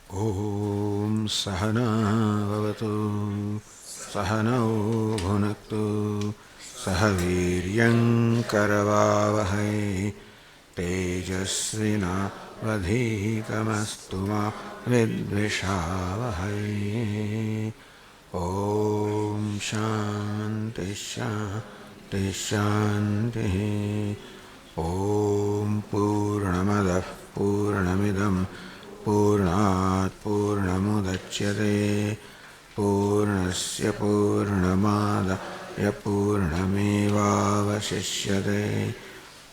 Om Sahana Bhavatu Sahanau Bhunaktu Sahaviryam Karavavahai Tejasvina Vadhitamastu Ma Vidvishavahai. Om Shanti Shanti Shanti. Om Purnamadah Purnamidam Purnat Purnamudachyate Purnasya Purnamadaya Purnamevavashishyate.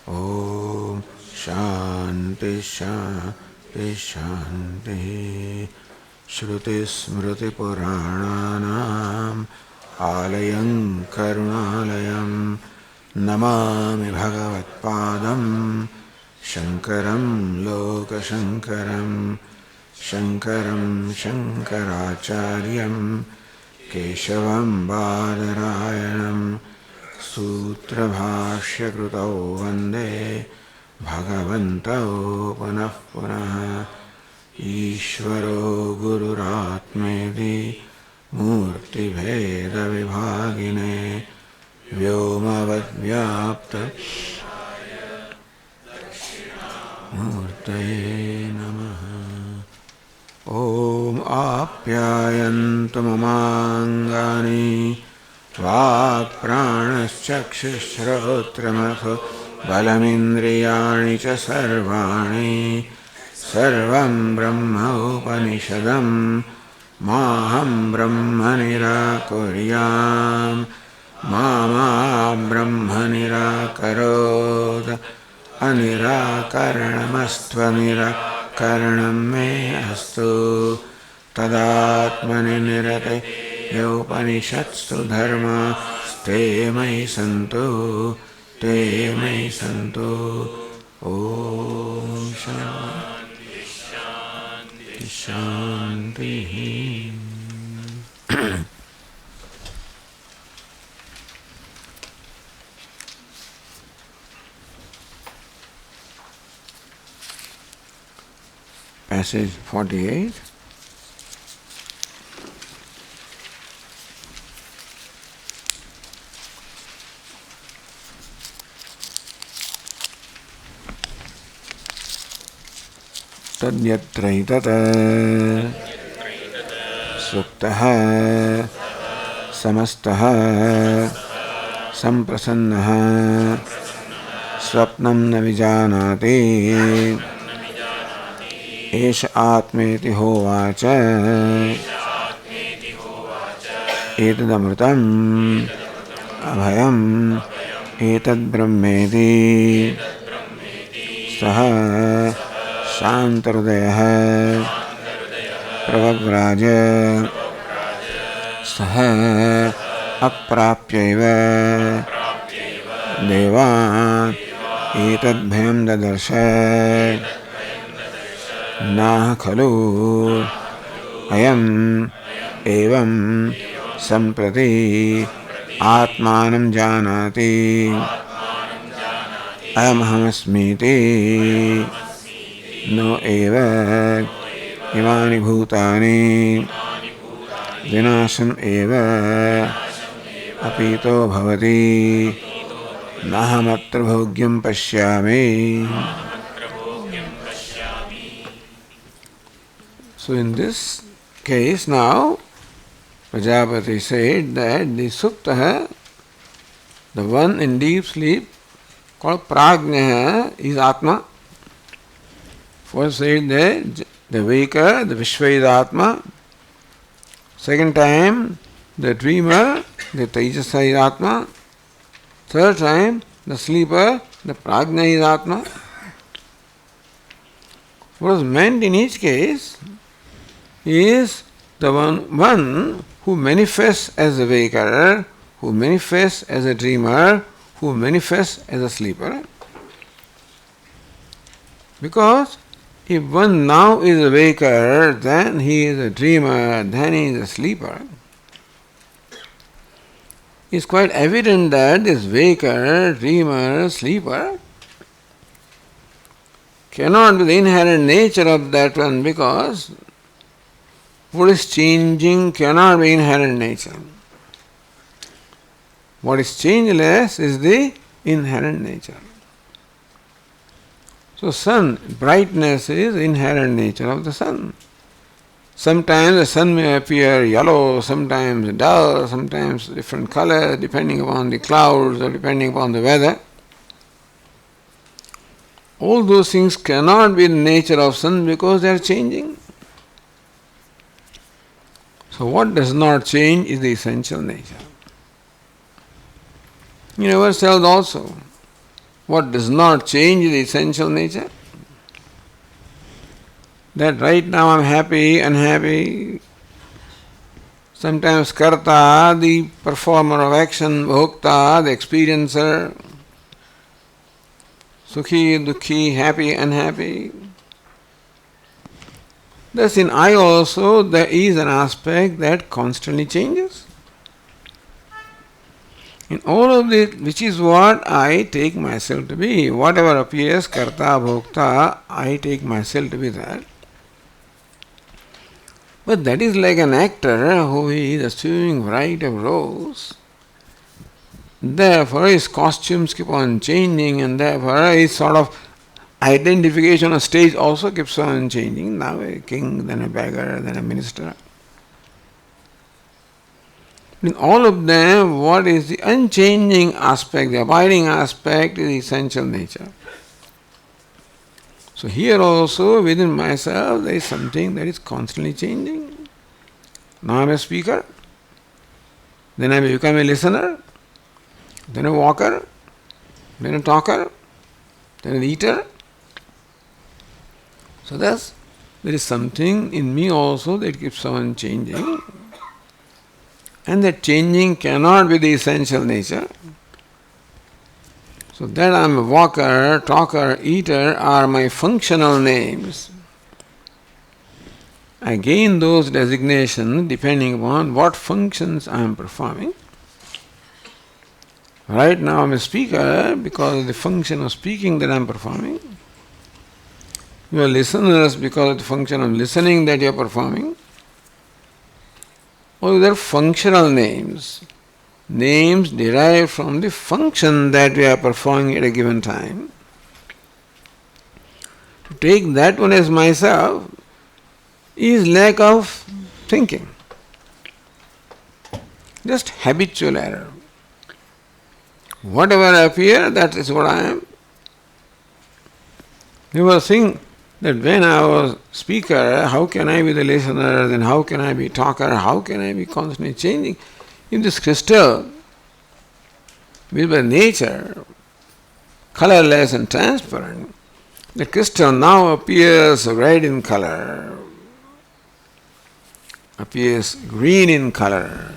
Om Shanti Shanti Shanti. Shruti Smriti Purananam Alayam Karunalayam Namami Bhagavatpadam Shankaram Lokashankaram Shankaram Shankaracharyam Keshavam Badarayanam Sutra Bhashya Krutau Vande Bhagavantau Punah Punah. Ishvaro Gururatmedi Murti Bheda Vibhagine Vyomavad Vyapta Murtaye Namaha. Om Apyayantu Mamangani Vak Pranaschakshushrotramatho Balamindriyani Cha Sarvani Sarvam Brahma Upanishadam Maham Brahma Nirakuryam Mama Brahma Nirakarod Anirakaranamastva Nirakaranam Me Astu Tadatmani Nirate Yopanishatstu Dharma Ste Mai Santu Te Mai Santu. Om Shanti Shanti. Passage 48. Tadyatraitata Suktaha Samastaha Samprasannaha Swapnam na vijanati Esha Atmeti Hovacha Etadamritam Abhayam Etad Brahmeti Saha Shantarudayaha Pravagraja Saha Aprapyaiva Deva Etad Bhayam Dadarsha Nah Khalu Ayam Evam Samprati Atmanam Janati Ayam Hamasmiti No eva imani bhutani vinasham eva apito bhavati nahamatra bhogyam pashyami. So in this case now, Prajapati said that the Suptaha, the one in deep sleep called Prajna, is Atma. First said that the waker, the Vishwa is Atma. Second time, the dreamer, the Tejasa is Atma. Third time, the sleeper, the Prajna is Atma. What is meant in each case is the one who manifests as a waker, who manifests as a dreamer, who manifests as a sleeper. Because if one now is a waker, then he is a dreamer, then he is a sleeper. It's quite evident that this waker, dreamer, sleeper cannot be the inherent nature of that one, because what is changing cannot be inherent nature. What is changeless is the inherent nature. So sun, brightness is inherent nature of the sun. Sometimes the sun may appear yellow, sometimes dull, sometimes different color, depending upon the clouds or depending upon the weather. All those things cannot be the nature of sun because they are changing. So what does not change is the essential nature. In ourselves also, what does not change is the essential nature. That right now I'm happy, unhappy. Sometimes karta, the performer of action, bhokta, the experiencer, sukhi, dukhi, happy, unhappy. Thus in I also there is an aspect that constantly changes. In all of this, which is what I take myself to be. Whatever appears, karta, bhokta, I take myself to be that. But that is like an actor who is assuming variety of roles. Therefore his costumes keep on changing, and therefore his sort of identification on stage also keeps on changing. Now a king, then a beggar, then a minister. In all of them, what is the unchanging aspect, the abiding aspect is the essential nature. So here also within myself there is something that is constantly changing. Now I am a speaker, then I become a listener, then a walker, then a talker, then an eater. So thus there is something in me also that keeps on changing, and that changing cannot be the essential nature. So that I am a walker, talker, eater are my functional names. I gain those designations depending upon what functions I am performing. Right now I am a speaker because of the function of speaking that I am performing. You are listeners because of the function of listening that you are performing. Or they are functional names. Names derived from the function that we are performing at a given time. To take that one as myself is lack of thinking. Just habitual error. Whatever appears, that is what I am. You will think that when I was speaker, how can I be the listener, then how can I be talker, how can I be constantly changing? If this crystal, which by nature, colorless and transparent, the crystal now appears red in color, appears green in color,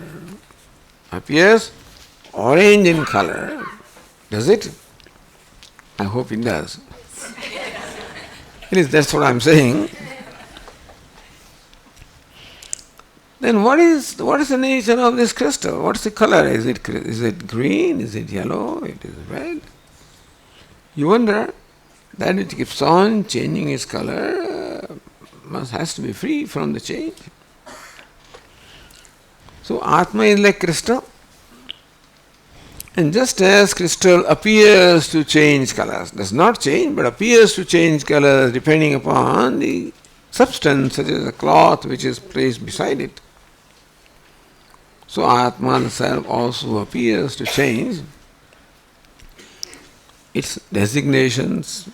appears orange in color. Does it? I hope it does. At least that's what I'm saying. Then what is the nature of this crystal? What is the color? Is it green? Is it yellow? It is red? You wonder, that which keeps on changing its color has to be free from the change. So Atma is like crystal. And just as crystal appears to change colors, does not change, but appears to change colors depending upon the substance, such as a cloth which is placed beside it. So Atma self also appears to change its designations,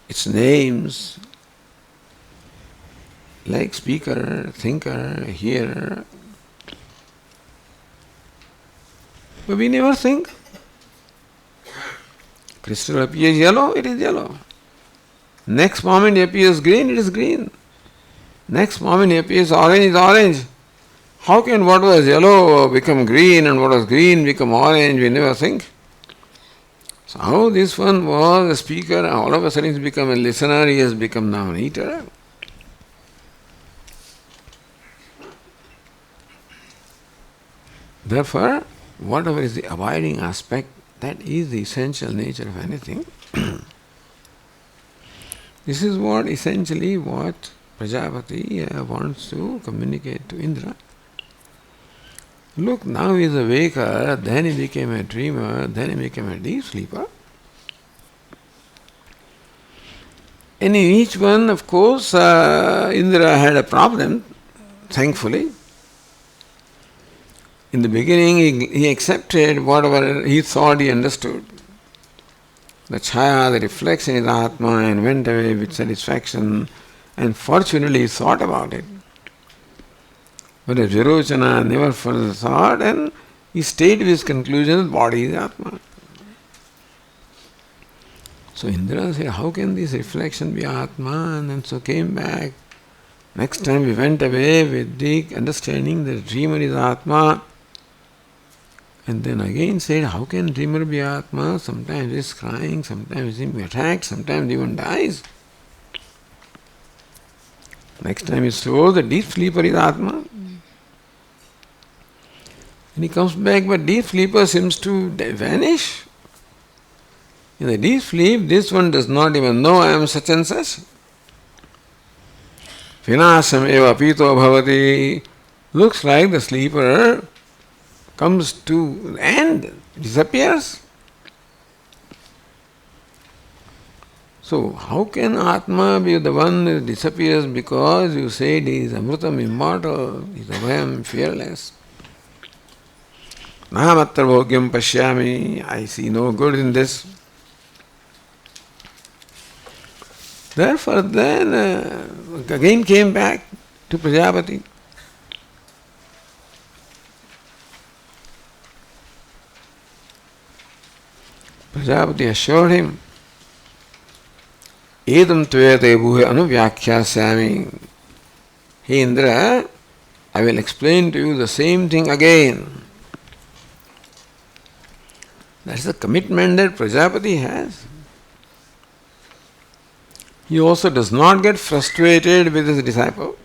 its names, like speaker, thinker, hearer. But we never think. Crystal appears yellow, it is yellow. Next moment it appears green, it is green. Next moment it appears orange, it is orange. How can what was yellow become green and what was green become orange? We never think. So how this one was a speaker and all of a sudden he has become a listener, he has become now an eater. Therefore, whatever is the abiding aspect, that is the essential nature of anything. This is what essentially what Prajapati wants to communicate to Indra. Look, now he is a waker, then he became a dreamer, then he became a deep sleeper. And in each one, of course, Indra had a problem, thankfully. In the beginning, he accepted whatever he thought he understood. The chaya, the reflection is Atma, and went away with satisfaction, and fortunately he thought about it. But as Virochana never further thought, and he stayed with his conclusion that body is Atma. So Indra said, how can this reflection be Atma? And then so came back. Next time we went away with the understanding that dreamer is Atma. And then again said, how can dreamer be Atma? Sometimes he is crying, sometimes he is being attacked, sometimes even dies. Next time he told the deep sleeper is Atma. And he comes back, but deep sleeper seems to vanish. In the deep sleep, this one does not even know I am such and such. Vinasam eva pito bhavati. Looks like the sleeper comes to end, disappears. So, how can Atma be the one that disappears because you say he is Amrutam, immortal, he is Abhayam, fearless? Nahamatra bhogyam pashyami, I see no good in this. Therefore, then again came back to Prajapati. Prajapati assured him, Edam tvete bhuhe anuvyakhyasyami. Hey Indra, I will explain to you the same thing again. That's the commitment that Prajapati has. He also does not get frustrated with his disciple.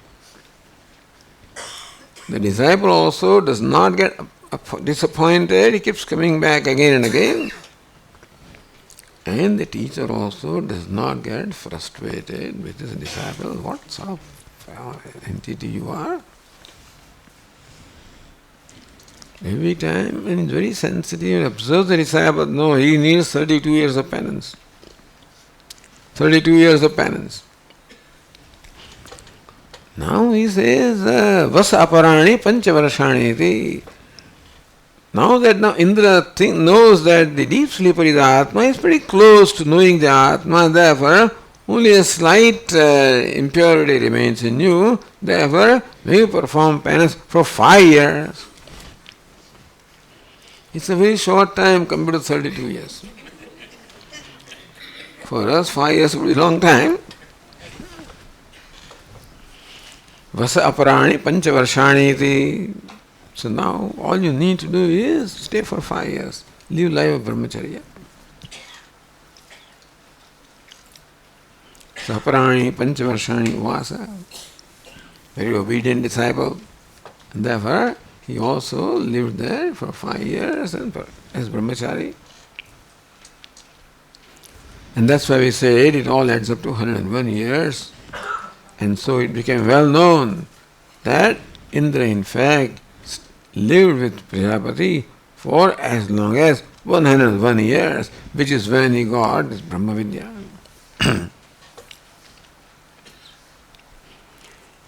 The disciple also does not get disappointed. He keeps coming back again and again. And the teacher also does not get frustrated with his disciple. What sort of entity you are? Every time, and he's very sensitive and observes the disciple. No, he needs 32 years of penance. 32 years of penance. Now he says, Vasa aparani panchavarashani iti. Now that Indra knows that the deep sleeper is Atma, he is pretty close to knowing the Atma, therefore only a slight impurity remains in you, therefore may you perform penance for 5 years. It's a very short time compared to 32 years. For us, 5 years would be a long time. Vasa aparani panchavarshani iti. So now all you need to do is stay for 5 years. Live life of brahmacharya. Saparani panchavarshani uvasa. Very obedient disciple. And therefore, he also lived there for 5 years and as brahmachari. And that's why we said it all adds up to 101 years. And so it became well known that Indra in fact lived with Prajapati for as long as 101 years, which is when he got his Brahma Vidya.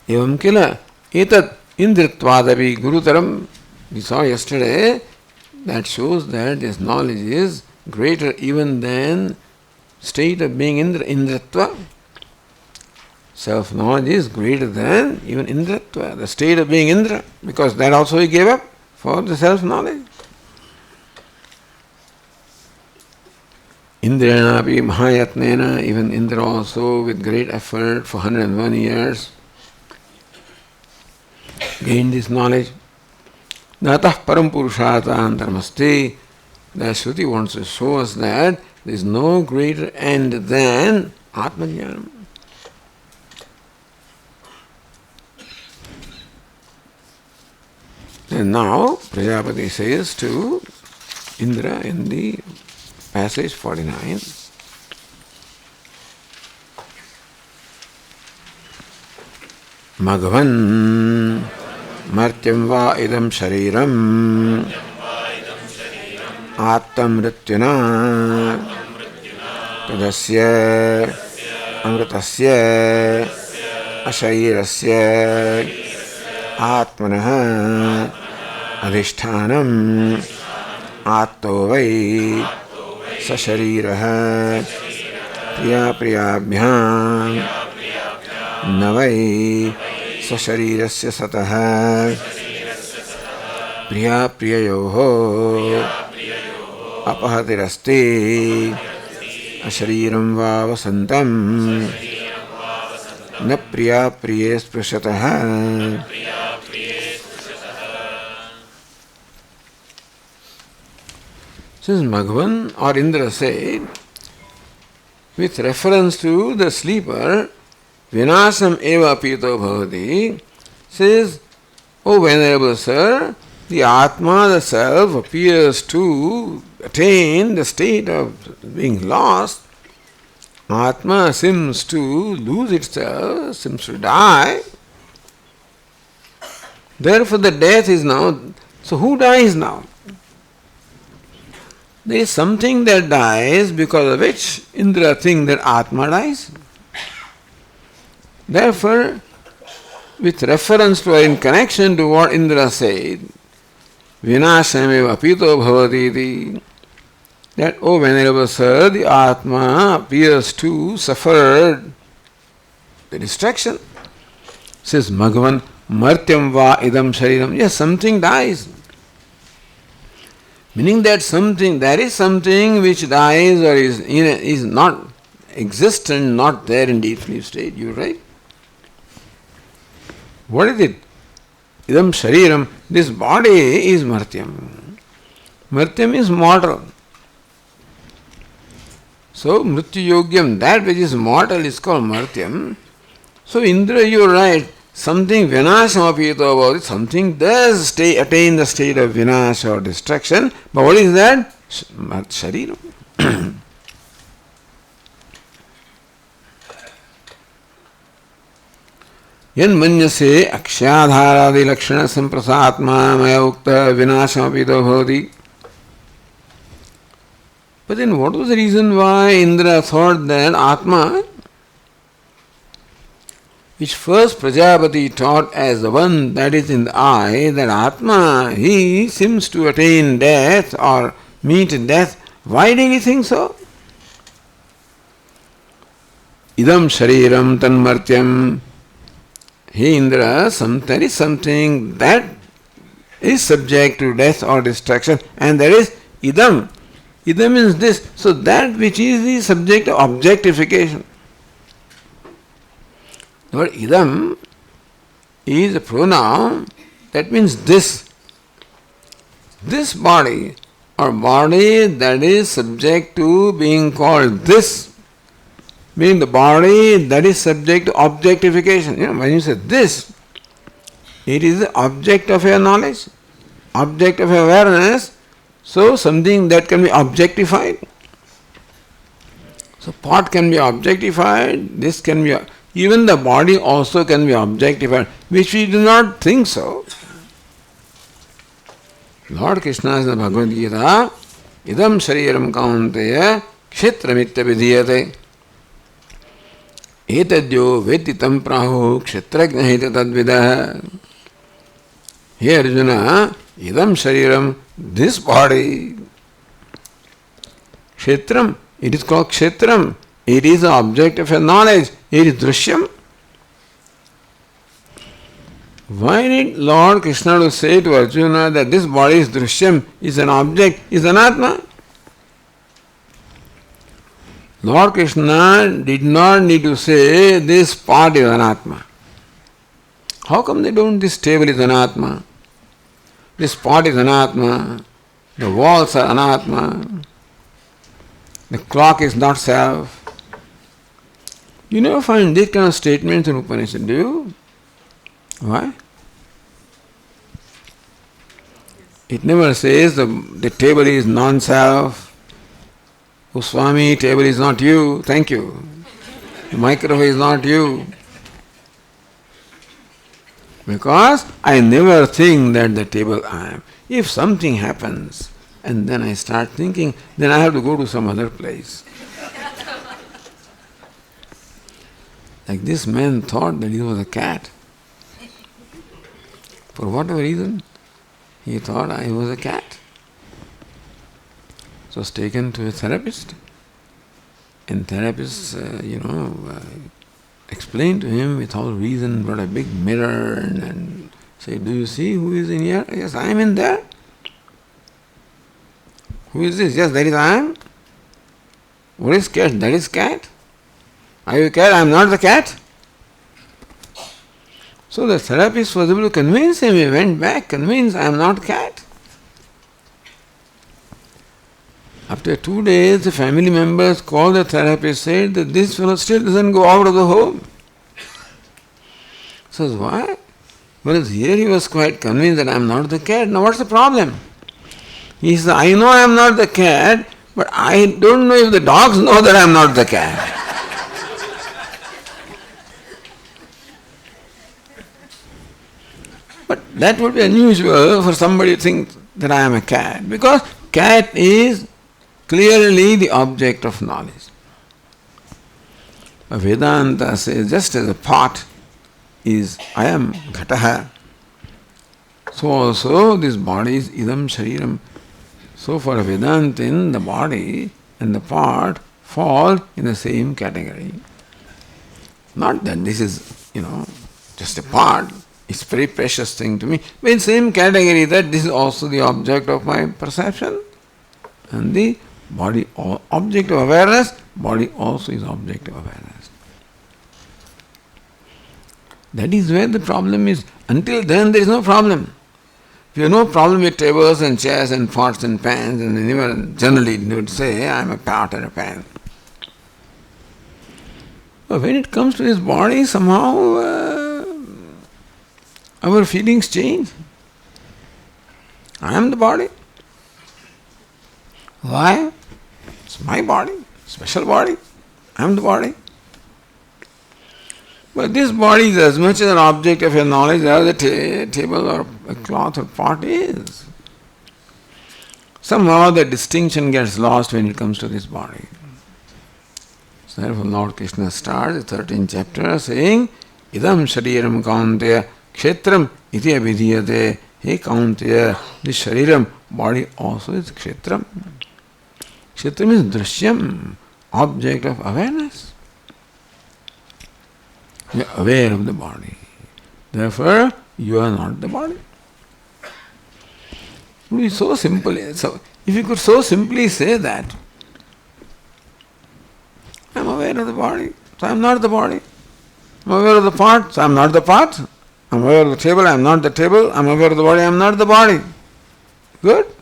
Evam kila etat indritvadavi gurutaram. We saw yesterday that shows that this knowledge is greater even than state of being indritva. Self-knowledge is greater than even indritva, the state of being Indra, because that also he gave up for the self-knowledge. Indriyapi mahayatnena, even Indra also with great effort for 101 years gained this knowledge. Natah param purushata antaramasti. The Shruti wants to show us that there is no greater end than Atmajnanam. And now Prajapati says to Indra in the passage 49, Magvan Martyam va idam shariram Attam Rityuna Tadasya Amritasya Ashairasya Atmanah Adhishthanam Atto vai Sashariraha Priya Priyabhyam Navai Sasharirasya Sataha Priya Priyayoho Apahatirasti Ashariram va vasantam Na priya priye sprishataha. Since Bhagavan or Indra said, with reference to the sleeper, Vinasam eva pito bhavati, says, O Venerable Sir, the Atma, the Self, appears to attain the state of being lost. Atma seems to lose itself, seems to die. Therefore the death is now. So who dies now? There is something that dies because of which Indra thinks that Atma dies. Therefore, with reference to or in connection to what Indra said, Vinashameva pito bhavati, that, O Venerable Sir, the Atma appears to suffer the destruction. Says Bhagavan, Martyam va idam shariram. Yes, something dies. Meaning that there is something which dies or is not existent, not there in deep sleep state. You're right. What is it? Idam shariram. This body is martyam. Martyam is mortal. So, mrityu yogyam, that which is mortal is called martyam. So, Indra, you are right. Something vinasham apito about it, something does attain the state of vinasha or destruction. But what is that? Shariram. Yan manyase akshadharadi lakshana samprasatma maya ukta vinasham apito bhavati. But then what was the reason why Indra thought that Atma, which first Prajapati taught as the one that is in the eye, that Atma, he seems to attain death or meet death. Why did he think so? Idam shariram tanmartyam. He Indra, there is something that is subject to death or destruction, and that is idam. Idam means this. So that which is the subject of objectification. The word idam is a pronoun that means this. This body or body that is subject to being called this, meaning the body that is subject to objectification. When you say this, it is the object of your knowledge, object of your awareness. So something that can be objectified. So pot can be objectified, this can be, even the body also can be objectified, which we do not think so. Lord Krishna says in the Bhagavad Gita, idam shariram kaunteya kshetramitya vidhiyate etadyo vetitam prahu kshetrajnahita tadvidah. Here Arjuna, idam shariram, this body, kshetram, it is called kshetram. It is the object of your knowledge. It is drishyam. Why did Lord Krishna say to Arjuna that this body is drishyam, is an object, is an atma? Lord Krishna did not need to say this part is an atma. How come they don't? This table is an atma. This pot is anatma, the walls are anatma, the clock is not self. You never find these kind of statements in Upanishad, do you? Why? It never says the table is non-self. Oh Swami, table is not you, thank you. The microphone is not you. Because I never think that the table I am. If something happens and then I start thinking, then I have to go to some other place. Like this man thought that he was a cat. For whatever reason, he thought I was a cat. So was taken to a therapist. And therapist, explained to him with all reason, brought a big mirror and said, do you see who is in here? Yes, I am in there. Who is this? Yes, that is I am. What is cat? That is cat. Are you a cat? I am not the cat. So the therapist was able to convince him. He went back, convinced I am not cat. After 2 days, the family members called the therapist, said that this fellow still doesn't go out of the home. Says, why? Because here he was quite convinced that I am not the cat. Now what's the problem? He says, I know I am not the cat, but I don't know if the dogs know that I am not the cat. But that would be unusual for somebody to think that I am a cat, because cat is clearly the object of knowledge. Vedanta says, just as a pot is I am ghataha, so also this body is idam shariram. So for a Vedantin, the body and the pot fall in the same category. Not that this is, just a part. It's a very precious thing to me. But in the same category that this is also the object of my perception. And the body, object of awareness, body also is object of awareness. That is where the problem is. Until then there is no problem. If you have no problem with tables and chairs and pots and pans, and generally you would say, I am a pot or a pan. But when it comes to this body, somehow our feelings change. I am the body. Why? It's my body, special body. I am the body. But this body is as much an object of your knowledge as a table or a cloth or pot is. Somehow the distinction gets lost when it comes to this body. So therefore Lord Krishna starts the 13th chapter saying, Idam shariram kaunteya kshetram iti abhidhiyate. Hey kaunteya, this shariram, body also is kshetram. Kshetram is drishyam, object of awareness. You are aware of the body. Therefore, you are not the body. It would be so simple. So, if you could so simply say that, I am aware of the body, so I am not the body. I am aware of the pot, so I am not the pot. I am aware of the table, I am not the table. I am aware of the body, I am not the body. Good?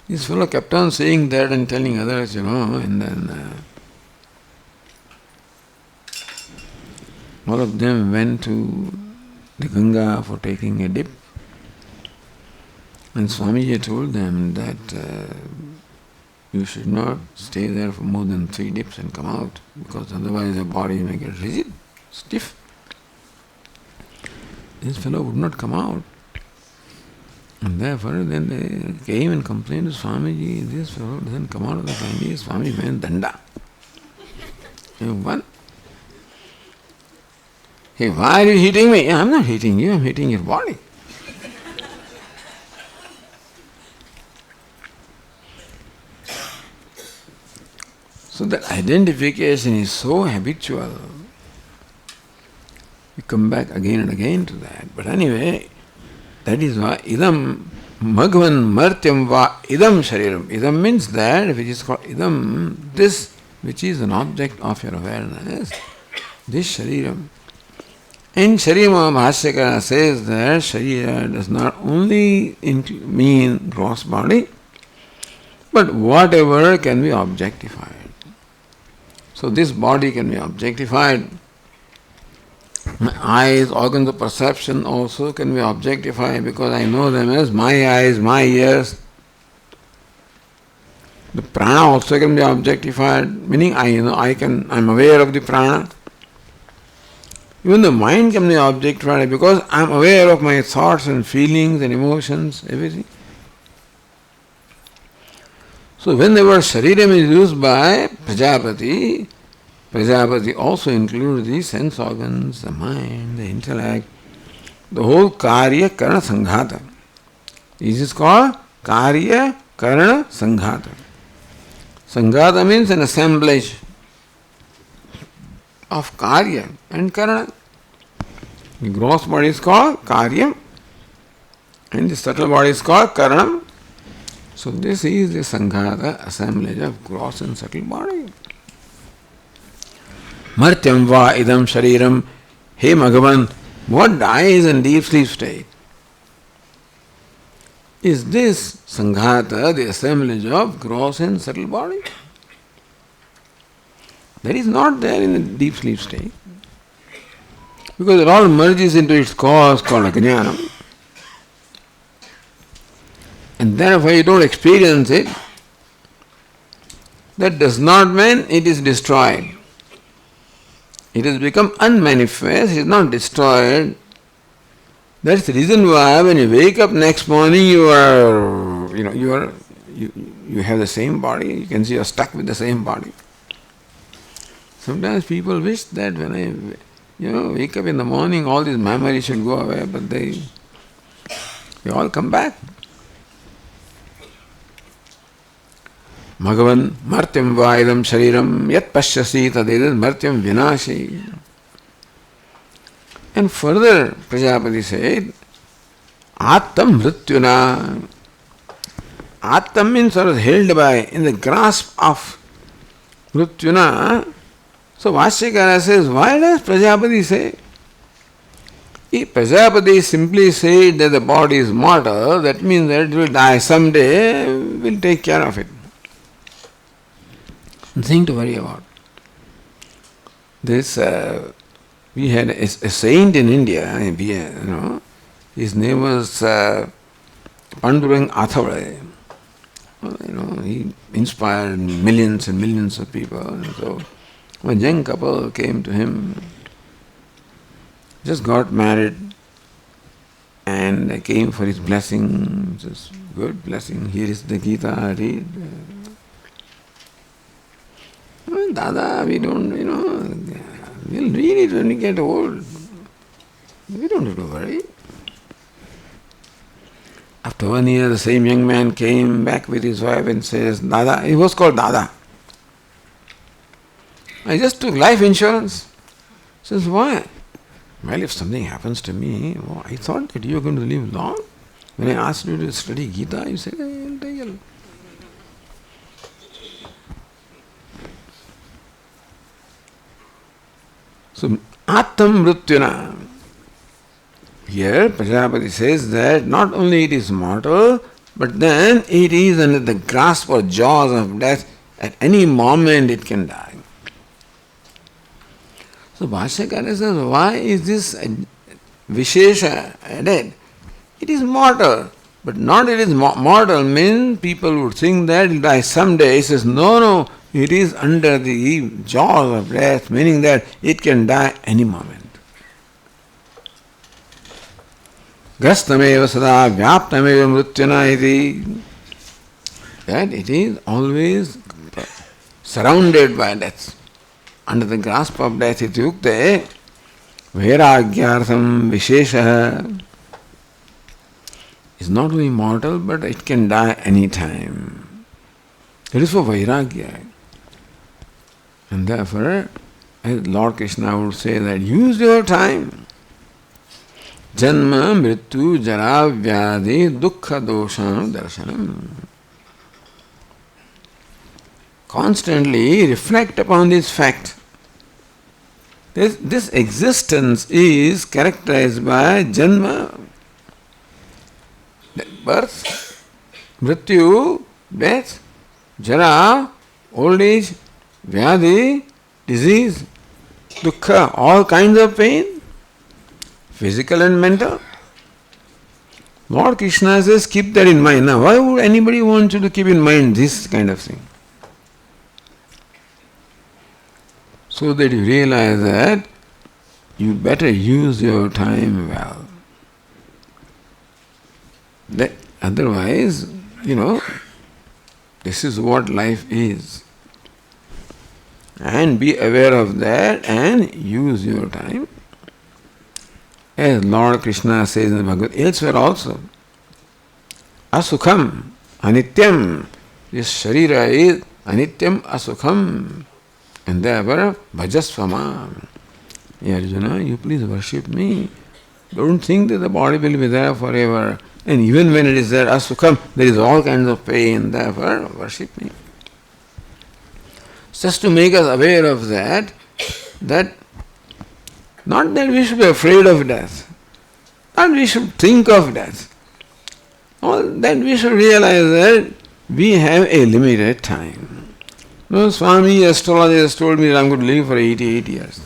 This fellow kept on saying that and telling others, and then all of them went to the Ganga for taking a dip. And Swamiji told them that you should not stay there for more than 3 dips and come out, because otherwise the body may get rigid, stiff. This fellow would not come out. And therefore then they came and complained to Swamiji, this fellow doesn't come out of the family. Swami went danda. What? Hey, why are you hitting me? I'm not hitting you, I'm hitting your body. So the identification is so habitual. We come back again and again to that. But anyway, that is why idam magvan martyam va idam shariram. Idam means that which is called idam, this which is an object of your awareness, this shariram. And Sharima Bhashyakara says that Sharira does not only mean gross body, but whatever can be objectified. So this body can be objectified. My eyes, organs of perception also can be objectified because I know them as my eyes, my ears. The prana also can be objectified, meaning I'm aware of the prana. Even the mind can be object for it because I am aware of my thoughts and feelings and emotions, everything. So when the word Shariram is used by Prajapati, Prajapati also includes the sense organs, the mind, the intellect, the whole Karya Karana Sanghata. This is called Karya Karana Sanghata. Sanghata means an assemblage of Karya and Karana. The gross body is called Karya and the subtle body is called Karanam. So this is the Sanghata, assemblage of gross and subtle body. Martyam va idam shariram. Hey Bhagavan, what dies in deep sleep state? Is this Sanghata, the assemblage of gross and subtle body? That is not there in the deep sleep state. Because it all merges into its cause called Ajnanam. And therefore you don't experience it. That does not mean it is destroyed. It has become unmanifest, it is not destroyed. That's the reason why when you wake up next morning you have the same body, you can see you are stuck with the same body. Sometimes people wish that when I wake up in the morning all these memories should go away, but they all come back. Bhagavan martyam vaidam shariram yat pashyasi tadedad martyam vinashi. And further Prajapati said, Attam mrityuna. Attam means sort of held by, in the grasp of mrityuna. So Vashyakara says, why does Prajapati say? If Prajapati simply said that the body is mortal, that means that it will die someday, we'll take care of it. Nothing to worry about. This, we had a saint in India, his name was Pandurang Athavale. He inspired millions and millions of people. And so, a young couple came to him, just got married, and they came for his blessing. Just good blessing. Here is the Gita, read. Dada, we don't, we'll read it when we get old. We don't have to worry. After 1 year, the same young man came back with his wife and says, Dada, he was called Dada. I just took life insurance. Says, why? Well, if something happens to me, I thought that you were going to live long. When I asked you to study Gita, you said, I'll take it. So, Attam Mrityuna. Here, Prajapati says that not only it is mortal, but then it is under the grasp or jaws of death. At any moment it can die. So, Bhashyakara says, why is this Vishesha added? It is mortal, but not it is mortal means people would think that it will die someday. He says, no, it is under the jaws of death, meaning that it can die any moment. Grastameva sada vyaptameva mrityana iti. That it is always surrounded by death. Under the grasp of death, ityukte vairagyartham vishesha is not only mortal, but it can die any time. It is for vairagya. And therefore, as Lord Krishna would say that use your time. Janma, mrityu, jara, vyadi, dukkha, dosham, darshanam. Constantly reflect upon this fact. This existence is characterized by janma, birth, mrityu, death, jara, old age, vyadi, disease, dukkha, all kinds of pain, physical and mental. Lord Krishna says, keep that in mind. Now, why would anybody want you to keep in mind this kind of thing? So that you realize that you better use your time well. That otherwise, this is what life is. And be aware of that and use your time. As Lord Krishna says in the Bhagavad Gita, elsewhere also, Asukham, Anityam. This Sharira is Anityam Asukham. And therefore, Bhajasvamam. Arjuna, you please worship me. Don't think that the body will be there forever. And even when it is there, Asukham, there is all kinds of pain. Therefore, worship me. Just to make us aware of that not that we should be afraid of death, not we should think of death, all that we should realize that we have a limited time. No, Swami, astrologist, told me that I'm going to live for 88 years.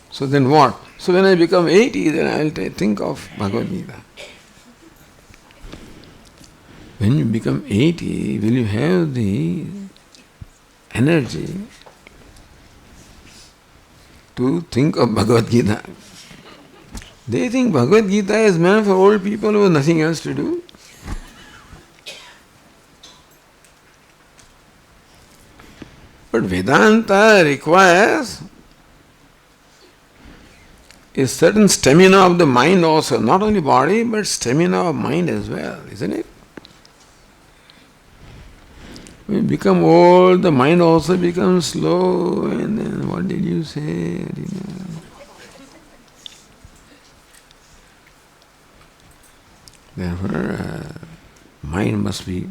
So then what? So when I become 80, then I will think of Bhagavad Gita. When you become 80, will you have the energy to think of Bhagavad Gita? They think Bhagavad Gita is meant for old people who have nothing else to do. But Vedanta requires a certain stamina of the mind also, not only body, but stamina of mind as well, isn't it? When you become old, the mind also becomes slow, and then what did you say? Therefore, mind must be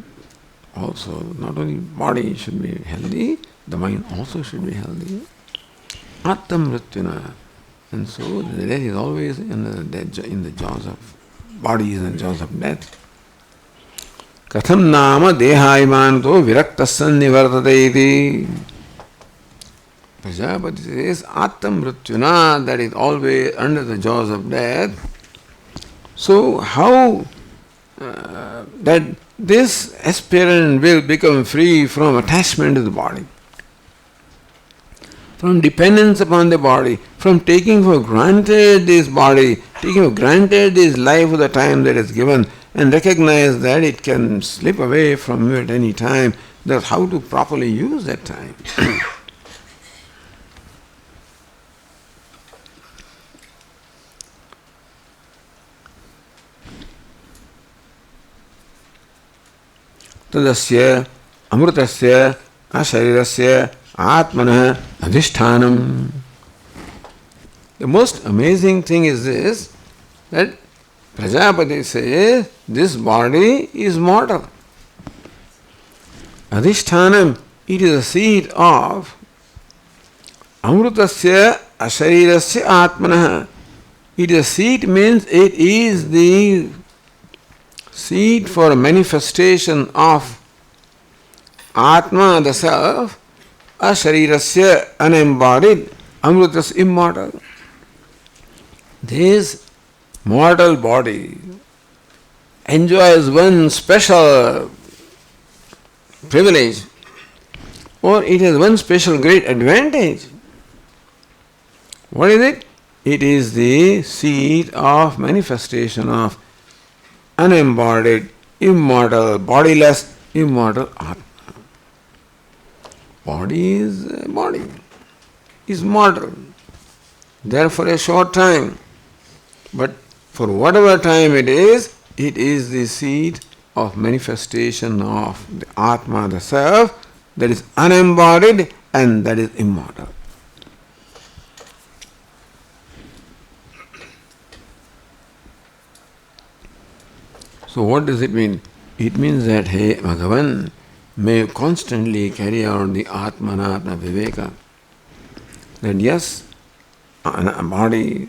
also, not only body should be healthy, the mind also should be healthy. Attam Mrityuna. And so the death is always in the jaws of body, is in the jaws of death. Katham nama dehaimanto viraktasan nivartate iti. Prajapati says, Attam Mrityuna, that is always under the jaws of death. So how that this aspirant will become free from attachment to the body, from dependence upon the body, from taking for granted this body, taking for granted this life for the time that is given, and recognize that it can slip away from you at any time. That's how to properly use that time. Tadasya amrutasya asharirasya atmanah adhishthanam. The most amazing thing is this, that Prajapati says this body is mortal. Adhishthanam, it is a seat of amrutasya asharirasya atmanah. It is a seat means it is the seat for manifestation of Atma, the self, asharirasya, unembodied, amrutas, immortal. This mortal body enjoys one special privilege, or it has one special great advantage. What is it? It is the seat of manifestation of unembodied, immortal, bodiless, immortal Atma. Body is mortal, there for a short time, but for whatever time it is the seat of manifestation of the Atma, the self, that is unembodied and that is immortal. So what does it mean? It means that, hey Bhagavan, may you constantly carry out the Atmanatma Viveka. That yes, a body,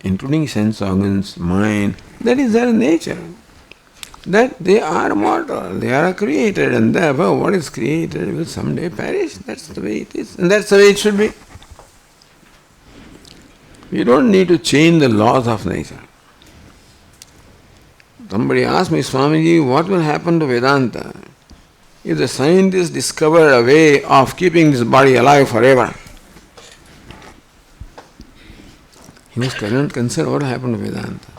including sense organs, mind, that is their nature. That they are mortal, they are created, and therefore what is created will someday perish. That's the way it is, and that's the way it should be. We don't need to change the laws of nature. Somebody asked me, Swamiji, what will happen to Vedanta if the scientists discover a way of keeping this body alive forever? He was concerned what happened to Vedanta.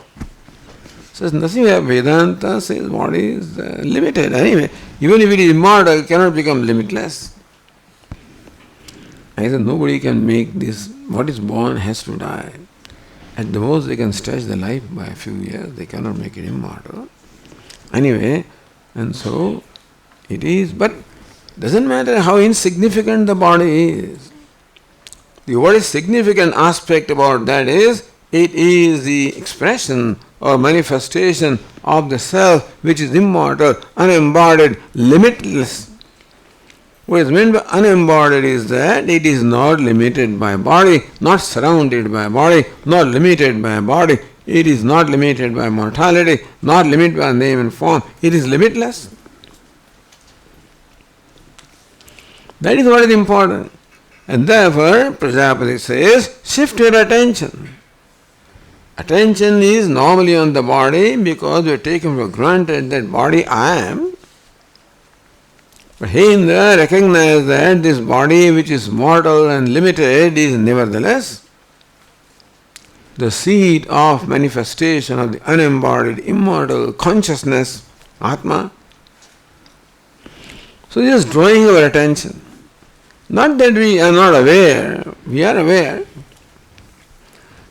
Says nothing. Vedanta says body is limited. Anyway, even if it is immortal, it cannot become limitless. I said nobody can make this. What is born has to die. At the most, they can stretch the life by a few years. They cannot make it immortal. Anyway, and so it is. But doesn't matter how insignificant the body is. What is significant aspect about that is, it is the expression or manifestation of the self which is immortal, unembodied, limitless. What is meant by unembodied is that it is not limited by body, not surrounded by body, not limited by body. It is not limited by mortality, not limited by name and form. It is limitless. That is what is important. And therefore, Prajapati says, shift your attention. Attention is normally on the body because we are taken for granted that body I am. But he Indra recognize that this body which is mortal and limited is nevertheless the seat of manifestation of the unembodied, immortal consciousness, Atma. So just drawing our attention. Not that we are not aware, we are aware.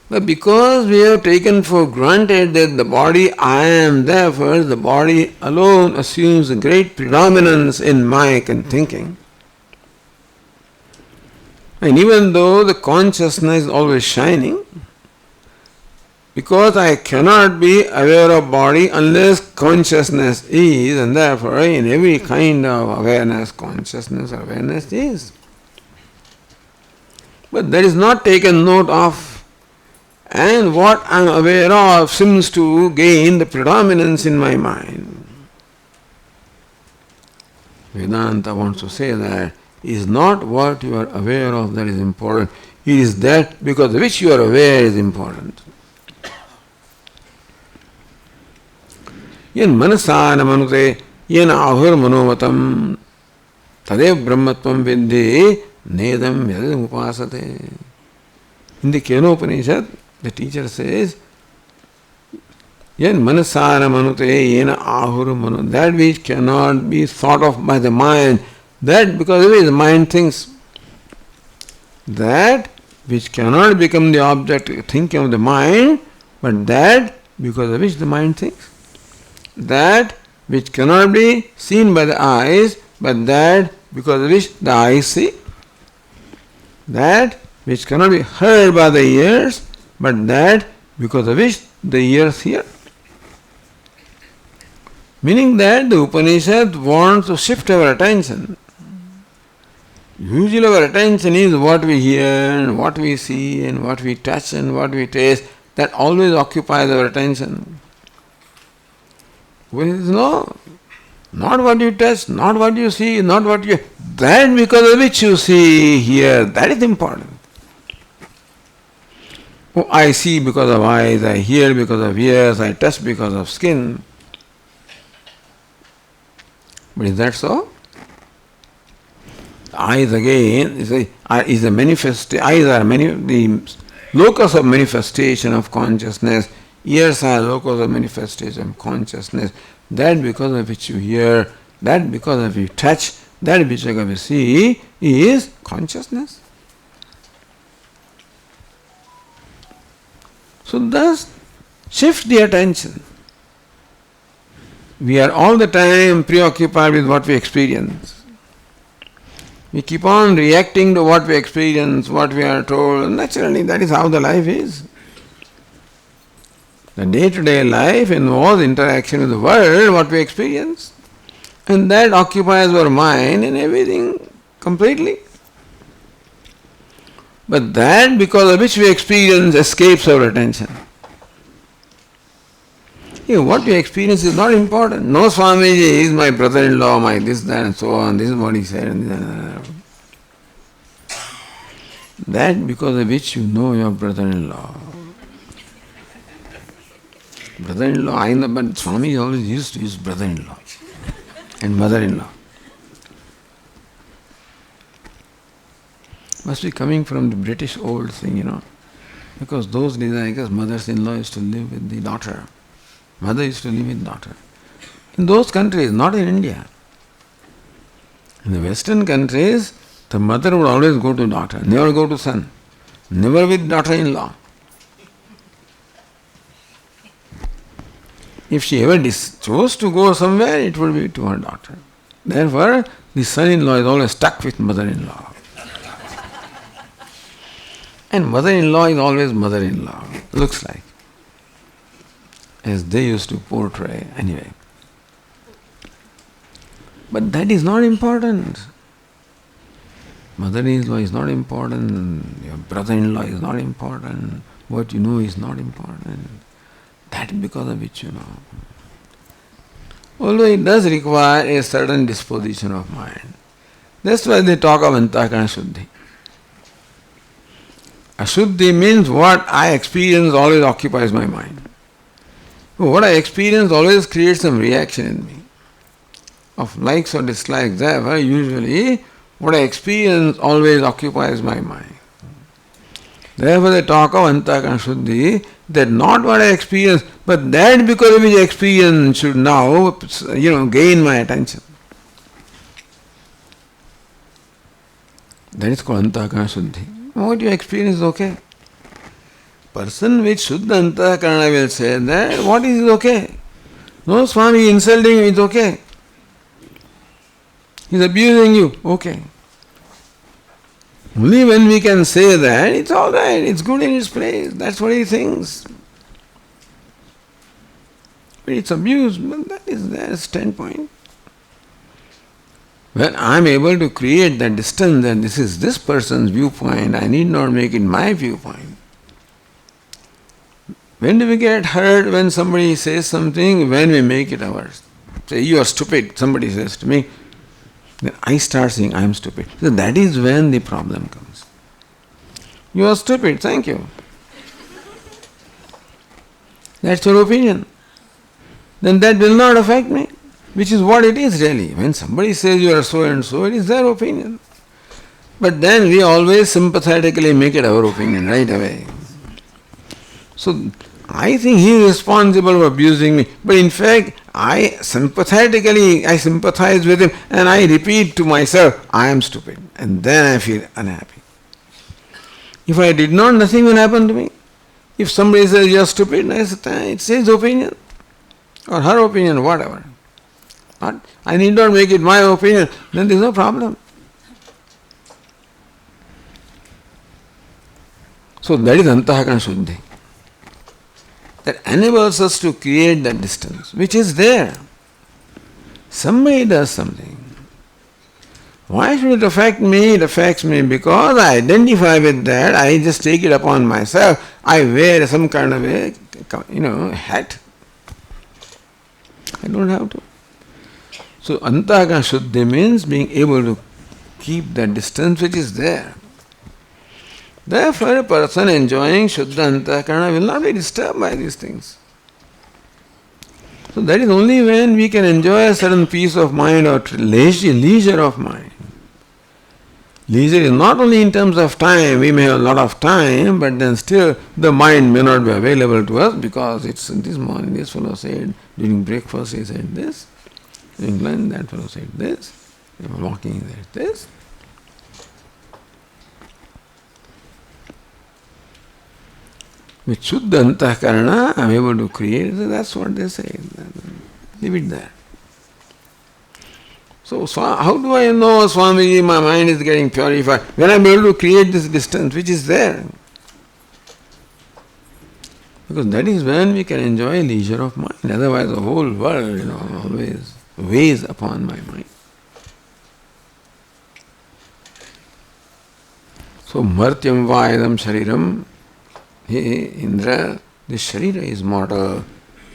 But because we have taken for granted that the body I am, therefore the body alone assumes a great predominance in my thinking. And even though the consciousness is always shining, because I cannot be aware of body unless consciousness is, and therefore in every kind of awareness, consciousness, awareness is. But that is not taken note of, and what I am aware of seems to gain the predominance in my mind. Vedanta wants to say that it is not what you are aware of that is important, it is that because of which you are aware is important. Yen manasana manute yen ahur manovatam tadev brahmatvam vidhi nedam yadam upasate. In the ChandogyaUpanishad, the teacher says, yen manasana manute yen ahur manu, that which cannot be thought of by the mind, that because of which the mind thinks. That which cannot become the object thinking of the mind, but that because of which the mind thinks. That which cannot be seen by the eyes, but that because of which the eyes see. That which cannot be heard by the ears, but that because of which the ears hear. Meaning that the Upanishad wants to shift our attention. Usually our attention is what we hear, and what we see, and what we touch, and what we taste. That always occupies our attention. No, not what you touch, not what you see, not what you... That because of which you see, hear, that is important. Oh, I see because of eyes, I hear because of ears, I touch because of skin. But is that so? Eyes again is a manifestation. Eyes are the locus of manifestation of consciousness. Ears are locus of manifestation of consciousness. That because of which you hear, that because of which you touch, that because of which you see is consciousness. So thus, shift the attention. We are all the time preoccupied with what we experience. We keep on reacting to what we experience, what we are told. Naturally, that is how the life is. The day-to-day life involves interaction with the world, what we experience. And that occupies our mind and everything completely. But that because of which we experience escapes our attention. What we experience is not important. No, Swamiji is my brother-in-law, my this, that, and so on. This is what he said. And this and that because of which you know your brother-in-law. Brother-in-law, I know, but Swami always used to use brother-in-law and mother-in-law. Must be coming from the British old thing, Because those days, I guess, mothers-in-law used to live with the daughter. Mother used to live with daughter. In those countries, not in India. In the Western countries, the mother would always go to daughter, never go to son, never with daughter-in-law. If she ever chose to go somewhere, it would be to her daughter. Therefore, the son-in-law is always stuck with mother-in-law. And mother-in-law is always mother-in-law, looks like. As they used to portray, anyway. But that is not important. Mother-in-law is not important, your brother-in-law is not important, what you know is not important. That is because of which you know. Although it does require a certain disposition of mind. That's why they talk of Antakarana Shuddhi. Ashuddhi means what I experience always occupies my mind. What I experience always creates some reaction in me of likes or dislikes. Therefore, usually what I experience always occupies my mind. Therefore, they talk of Antakarana Shuddhi, that not what I experience, but that because of which I experience should now, gain my attention. That is called Antakarana Shuddhi. What you experience is okay. Person with Shuddha Antakarana will say that what is okay. No, Swami insulting you is okay. He is abusing you, okay. Only when we can say that, it's all right, it's good in its place, that's what he thinks. But it's abuse, but that is their standpoint. When I am able to create that distance that this is this person's viewpoint, I need not make it my viewpoint. When do we get hurt when somebody says something? When we make it ours. Say, you are stupid, somebody says to me. Then I start saying, I am stupid. So that is when the problem comes. You are stupid, thank you. That's your opinion. Then that will not affect me. Which is what it is really. When somebody says you are so and so, it is their opinion. But then we always sympathetically make it our opinion right away. So I think he is responsible for abusing me. But in fact, I sympathize with him and I repeat to myself, I am stupid. And then I feel unhappy. If I did not, nothing will happen to me. If somebody says you are stupid, it's his opinion. Or her opinion, whatever. But I need not make it my opinion, then there is no problem. So that is Antakarana Shuddhi. That enables us to create that distance, which is there. Somebody does something. Why should it affect me? It affects me because I identify with that, I just take it upon myself. I wear some kind of a, hat. I don't have to. So Antakarana Shuddhi means being able to keep that distance which is there. Therefore, a person enjoying Shuddha Antakarana will not be disturbed by these things. So that is only when we can enjoy a certain peace of mind or leisure of mind. Leisure is not only in terms of time, we may have a lot of time, but then still the mind may not be available to us because it's this morning, this fellow said, during breakfast he said this. In England, that fellow said this. They were walking, he said this. With Shuddha Antakarana, I am able to create. That's what they say. Leave it there. So, how do I know, Swami, my mind is getting purified? When I am able to create this distance, which is there. Because that is when we can enjoy leisure of mind. Otherwise, the whole world, always weighs upon my mind. So, Martyam Vaidam Shariram, hey Indra, this Sharira is mortal,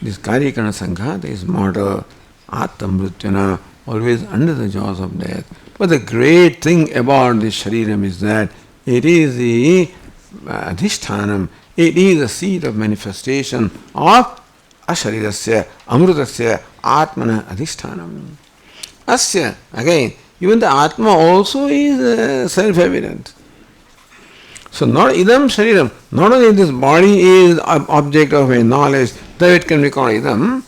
this Karyakarana Sanghata is mortal, Attamrutyana, always under the jaws of death. But the great thing about this Shariram is that it is the Adhishthanam, it is the seat of manifestation of Asharirasya, Amrutasya, Atmana Adhishthanam. Asya, again, even the Atma also is self-evident. So not idam shariram, not only this body is an object of a knowledge, that it can be called idam,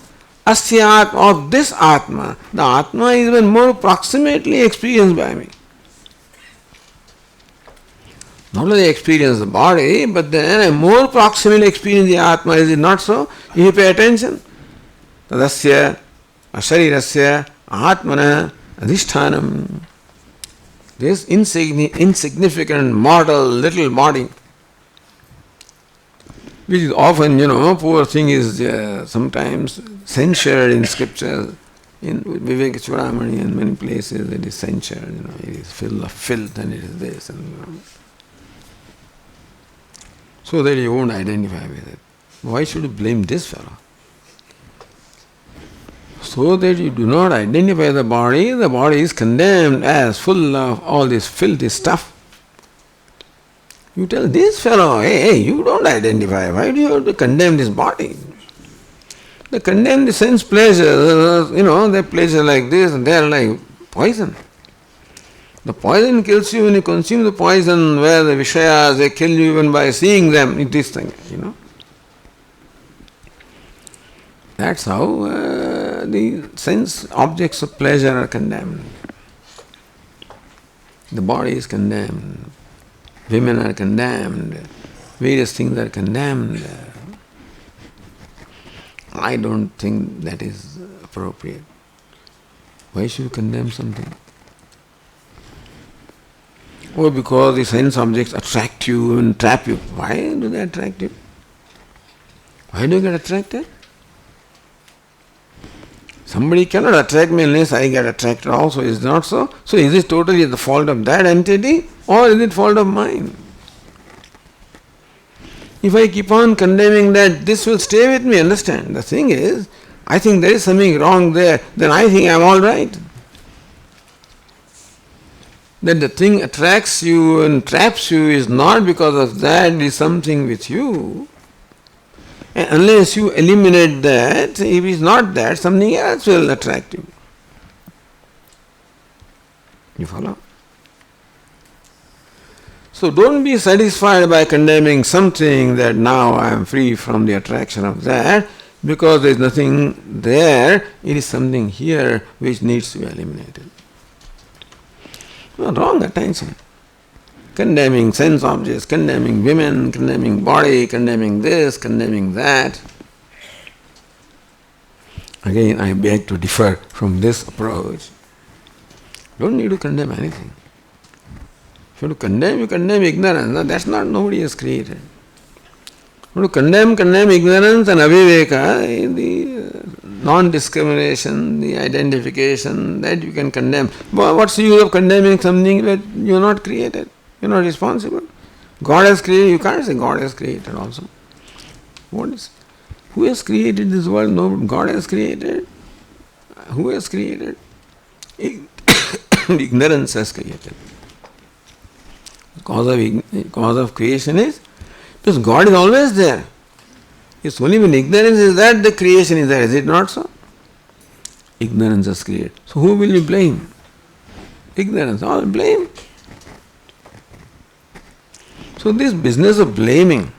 asyat, of this atma, the atma is even more proximately experienced by me. Not only experience the body, but then I more proximally experience the atma, is it not so? If you pay attention, tadasya, asharirasya, atmana, adhishthanam. This insignificant, mortal, little body, which is often, poor thing is sometimes censured in scripture. In Vivek Chudamani and many places it is censured, it is full of filth and it is this and so that you won't identify with it. Why should you blame this fellow? So that you do not identify the body is condemned as full of all this filthy stuff. You tell this fellow, hey, you don't identify. Why do you have to condemn this body? They condemn the sense pleasures, they're pleasure like this and they're like poison. The poison kills you when you consume the poison, where the Vishayas, they kill you even by seeing them, this thing, That's how the sense objects of pleasure are condemned. The body is condemned. Women are condemned. Various things are condemned. I don't think that is appropriate. Why should you condemn something? Or because the sense objects attract you and trap you. Why do they attract you? Why do you get attracted? Somebody cannot attract me unless I get attracted also. Is it not so? So is it totally the fault of that entity or is it fault of mine? If I keep on condemning that, this will stay with me, understand? The thing is, I think there is something wrong there, then I think I am all right. That the thing attracts you and traps you is not because of that, it is something with you. And unless you eliminate that, if it is not that, something else will attract you. You follow? So don't be satisfied by condemning something that now I am free from the attraction of that, because there is nothing there, it is something here which needs to be eliminated. No, wrong attention. Condemning sense objects, condemning women, condemning body, condemning this, condemning that. Again, I beg to differ from this approach. Don't need to condemn anything. If you condemn, you condemn ignorance. No, that's not, nobody has created. You condemn ignorance and aviveka, the non-discrimination, the identification, that you can condemn. But what's the use of condemning something that you are not created? You are not responsible. God has created, you can't say God has created also. Who has created this world? No, God has created. Who has created? Ignorance has created. Cause of creation is because God is always there. It's only when ignorance is there, the creation is there. Is it not so? Ignorance has created. So who will you blame? Ignorance. All blame. So this business of blaming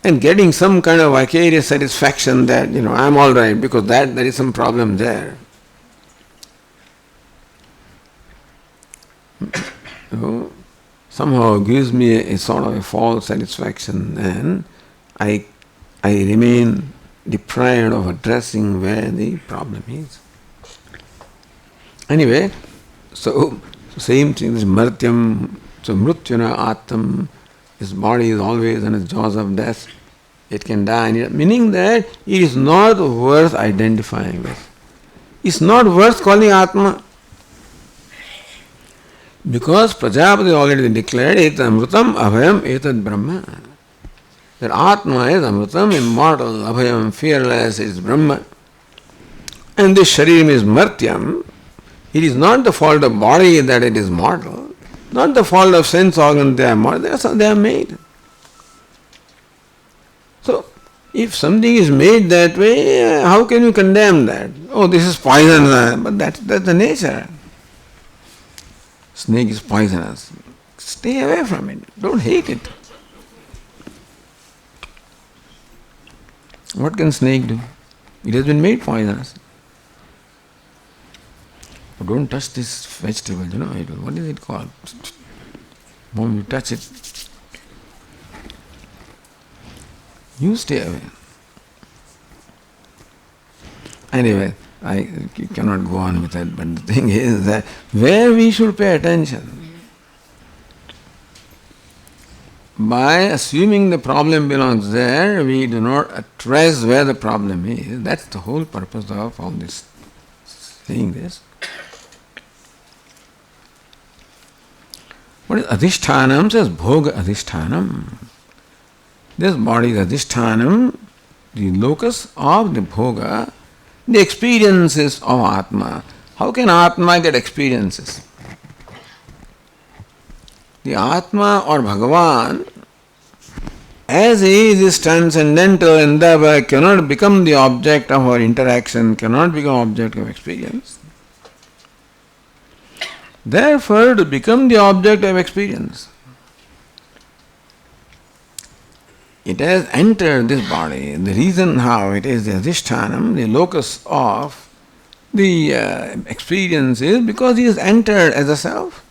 and getting some kind of vicarious satisfaction that, I am all right because there is some problem there. Somehow gives me a sort of a false satisfaction, and I remain deprived of addressing where the problem is. Anyway, so same thing, this martyam, so mrutyana attam, his body is always on the jaws of death, it can die, meaning that it is not worth identifying with. It's not worth calling Atma. Because Prajapati already declared, Etat Amrutam Abhayam Etat Brahma. That Atma is Amrutam, immortal, Abhayam, fearless, is Brahma. And this Shariram is Martyam. It is not the fault of body that it is mortal, not the fault of sense organs they are mortal, they are made. So, if something is made that way, how can you condemn that? Oh, this is poison, but that's the nature. Snake is poisonous. Stay away from it. Don't hate it. What can snake do? It has been made poisonous. Don't touch this vegetable, what is it called? When you touch it, you stay away. Anyway, you cannot go on with that, but the thing is that where we should pay attention, by assuming the problem belongs there, we do not address where the problem is. That's the whole purpose of all this, saying this. What is adhishthanam? Says bhoga adhishthanam. This body is adhishthanam, the locus of the bhoga, the experiences of Atma. How can Atma get experiences? The Atma or Bhagavan, as he is transcendental endeavor, cannot become the object of our interaction, cannot become object of experience. Therefore, to become the object of experience, it has entered this body. The reason how it is the adhishthanam, the locus of the experience, is because he has entered as a self.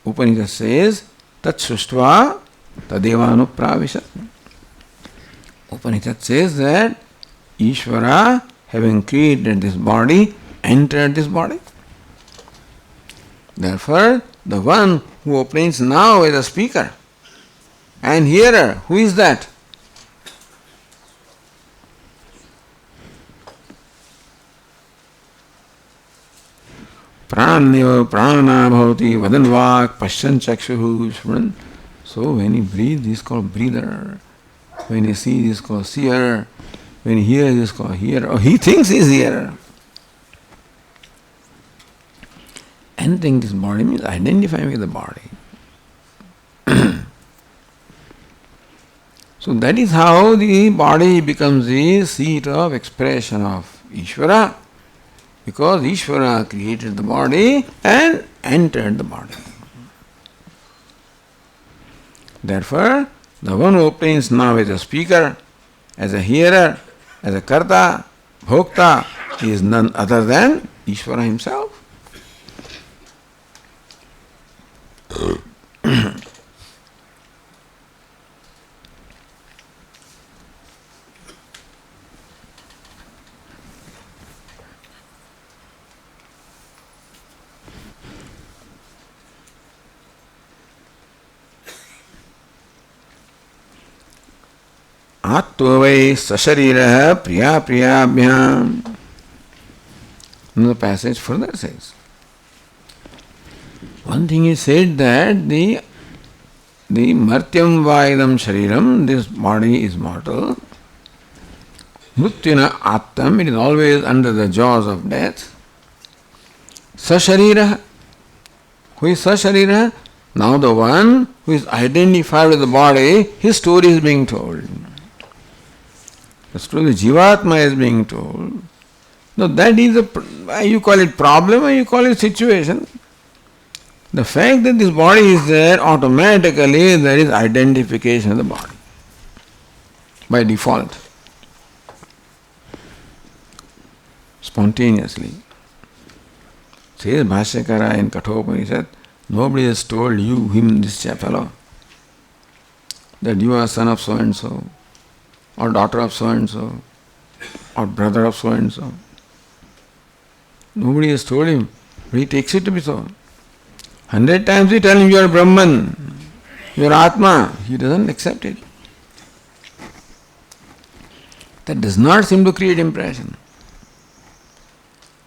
Upanishad says, Tat Shuštva Tadevanupravishat. Upanishad says that Ishvara, having created this body, entered this body. Therefore, the one who operates now as a speaker and hearer, who is that? Pranyo prana bhavati vadanvak pasyan chakshuhu shvran. So when he breathes, he is called breather. When he sees, he is called seer. When he hears, he is called hearer. Or he thinks he is hearer. Entering this body means identifying with the body. So that is how the body becomes the seat of expression of Ishvara. Because Ishvara created the body and entered the body. Therefore, the one who obtains now as a speaker, as a hearer, as a karta, bhokta, is none other than Ishvara himself. Attvai sasharira priya priyabhyam. The passage further says, one thing is said that the martyam vaidam shariram, this body is mortal. Mrityuna attam, it is always under the jaws of death. Sasharira, who is sasharira? Now the one who is identified with the body, his story is being told. The story of Jivatma is being told. Now that is you call it problem or you call it situation. The fact that this body is there, automatically there is identification of the body. By default. Spontaneously. Says Bhashyakara in Kathopanishad, nobody has told you, him, this fellow, that you are son of so and so, or daughter of so and so, or brother of so and so. Nobody has told him, but he takes it to be so. 100 times we tell him, you are Brahman, you are Atma. He doesn't accept it. That does not seem to create impression.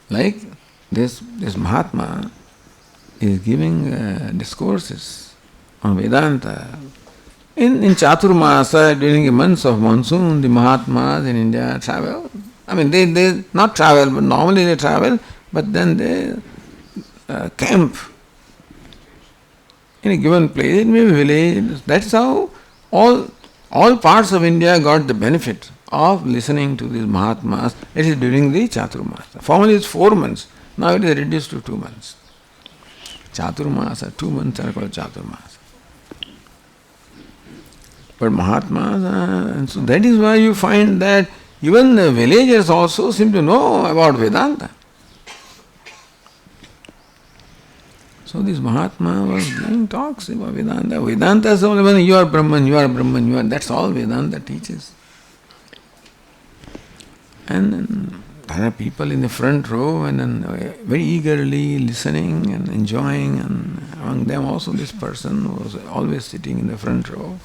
Like this Mahatma is giving discourses on Vedanta. In Chaturmasa, during the months of monsoon, the Mahatmas in India travel. I mean, they not travel, but normally they travel, but then they camp in a given place. It may be village. That's how all parts of India got the benefit of listening to these Mahatmas. It is during the Chaturmasa. Formerly it's 4 months. Now it is reduced to 2 months. Chaturmasa, 2 months are called Chaturmasa. But Mahatmas, and so that is why you find that even the villagers also seem to know about Vedanta. So this Mahatma was giving talks about Vedanta. Vedanta is only when you are Brahman, you are Brahman, you are, that's all Vedanta teaches. And there are people in the front row and then very eagerly listening and enjoying, and among them also this person was always sitting in the front row.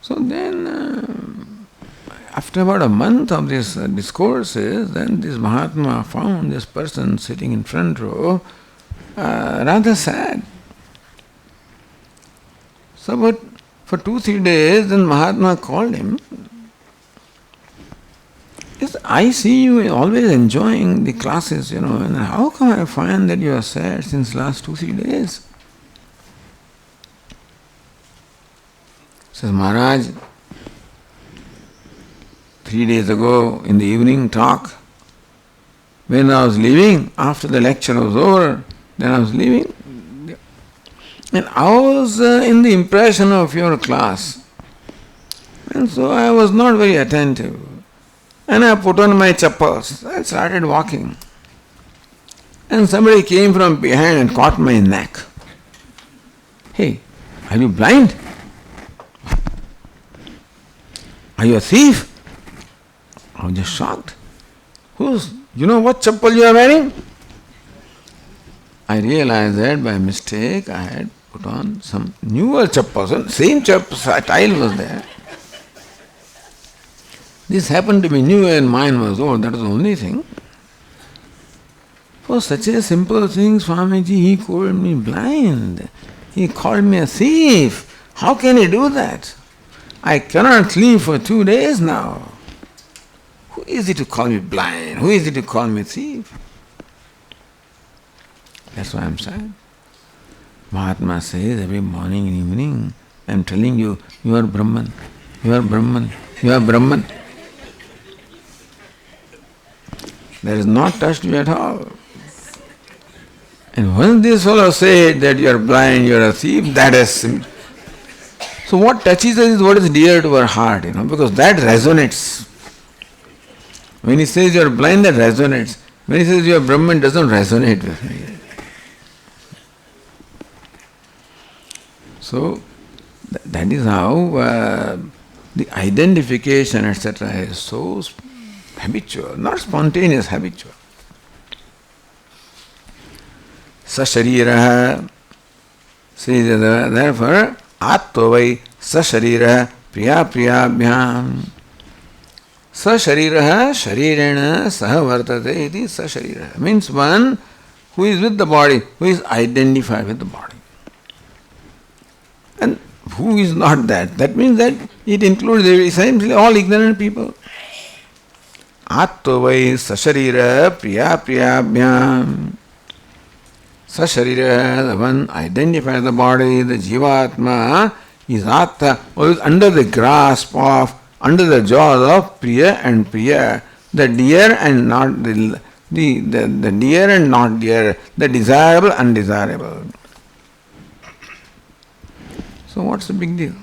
So then, after about a month of these discourses, then this Mahatma found this person sitting in front row rather sad. So, but for 2-3 days, then Mahatma called him. Yes, I see you always enjoying the classes, and how come I find that you are sad since last 2-3 days? Says, Maharaj, 3 days ago in the evening talk, when I was leaving, after the lecture was over, then I was leaving, and I was in the impression of your class, and so I was not very attentive, and I put on my chappals, I started walking, and somebody came from behind and caught my neck. Hey, are you blind? Are you a thief? I was just shocked. You know what chappal you are wearing? I realized that by mistake I had put on some newer chappals. Same tile was there. This happened to be new and mine was old. That was the only thing. For such a simple thing, Swamiji, he called me blind. He called me a thief. How can he do that? I cannot sleep for 2 days now. Who is it to call me blind? Who is it to call me thief? That's why I'm sad. Mahatma says every morning and evening, I'm telling you, you are Brahman, you are Brahman, you are Brahman. That is not touched you at all. And when this fellow said that you are blind, you are a thief, that is... So what touches us is what is dear to our heart, because that resonates. When he says you are blind, that resonates. When he says you are Brahman, it doesn't resonate with me. So that is how the identification, etc. is so habitual, not spontaneous, habitual. Sashariraha says therefore, Attvai sashariraha priya priyabhyam. Sashariraha sharirena sahavartate iti sashariraha. Means one who is with the body, who is identified with the body. And who is not that? That means that it includes essentially all ignorant people. Attvai sasharira priya priyabhyam. Sasharira, the one identifies the body, the Jivatma, is Atta, who is under the grasp of, under the jaws of Priya and Priya, the dear and not the dear and not dear, the desirable, undesirable. So what's the big deal?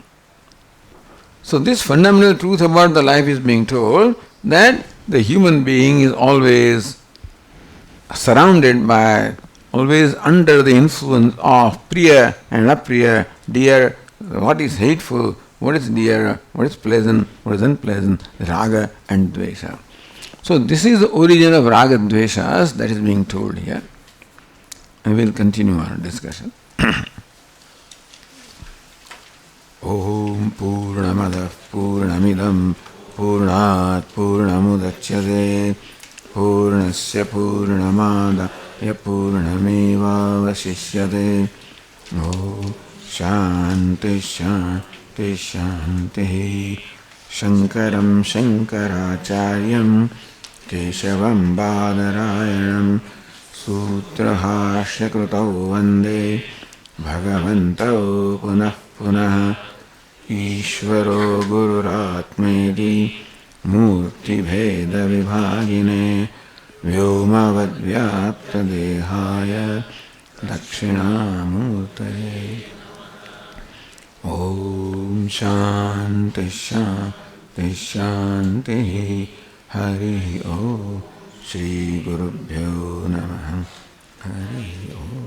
So this fundamental truth about the life is being told, that the human being is always surrounded by, always under the influence of Priya and Apriya, dear, what is hateful, what is dear, what is pleasant, what is unpleasant, Raga and Dvesha. So this is the origin of Raga Dveshas that is being told here. And we will continue our discussion. Om Purnamada Purnamidam Purnat Purnamudachyate Purnasya Purnamada Yapurnameva Vasishyate. Om Shanti Shanti Shanti. Shankaram Shankaracharyam Keshavam Badarayanam Sutrahashya Krutau Vande Bhagavantau Punah Punah Ishvaro Gururatmedi Murti Bheda Vibhagine व्योमवद्व्याप्तदेहाय दक्षिणामूर्तये। ॐ शान्ति शान्ति शान्तिः। हरिः ॐ। श्रीगुरुभ्यो नमः। हरिः ॐ।